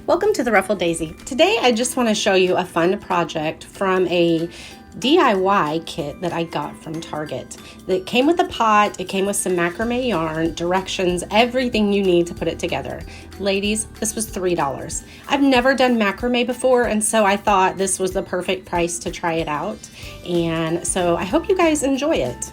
Welcome to the Ruffled Daisy. Today I just want to show you a fun project from a DIY kit that I got from Target. It came with a pot, it came with some macrame yarn, directions, everything you need to put it together. Ladies, this was $3. I've never done macrame before, and so I thought this was the perfect price to try it out. And so I hope you guys enjoy it.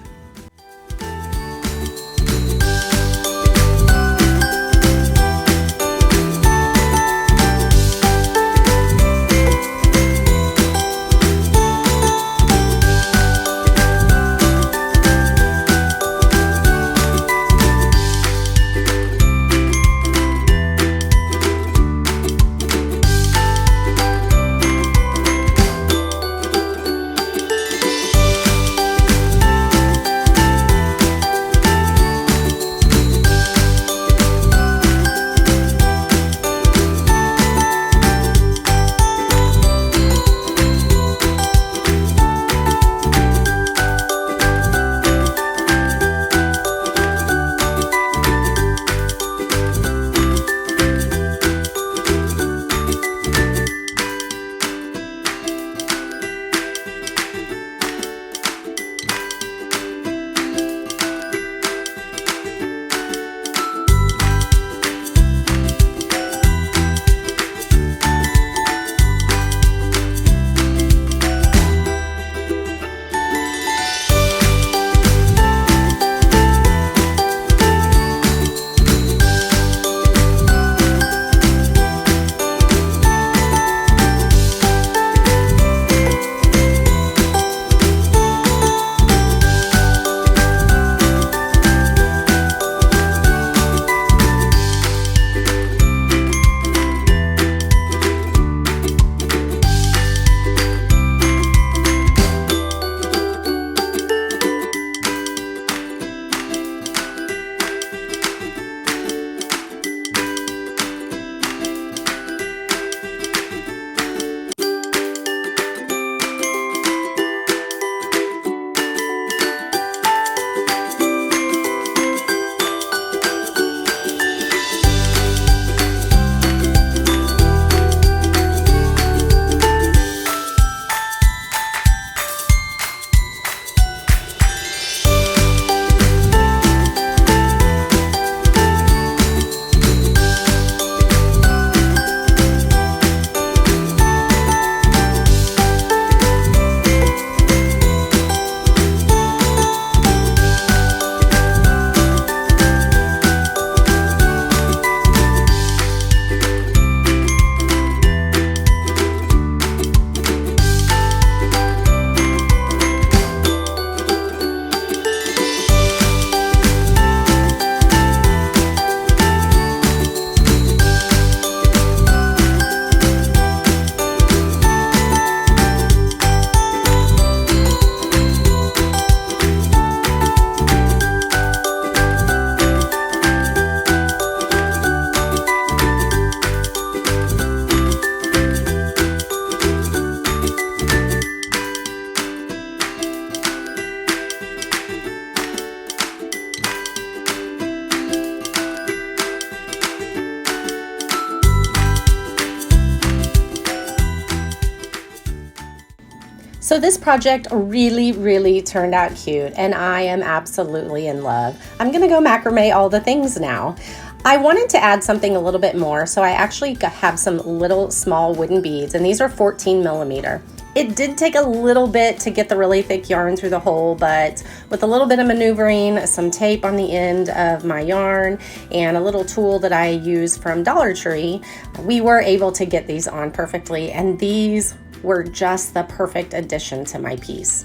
So this project really turned out cute, and I am absolutely in love. I'm gonna go macrame all the things now. I wanted to add something a little bit more, so I actually have some little small wooden beads, and these are 14 millimeter. It did take a little bit to get the really thick yarn through the hole, but with a little bit of maneuvering, some tape on the end of my yarn, and a little tool that I use from Dollar Tree, we were able to get these on perfectly, and these were just the perfect addition to my piece.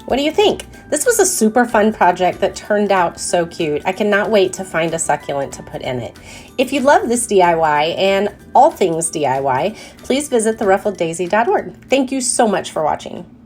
What do you think? This was a super fun project that turned out so cute. I cannot wait to find a succulent to put in it. If you love this DIY and all things DIY, please visit theruffleddaisy.org. Thank you so much for watching.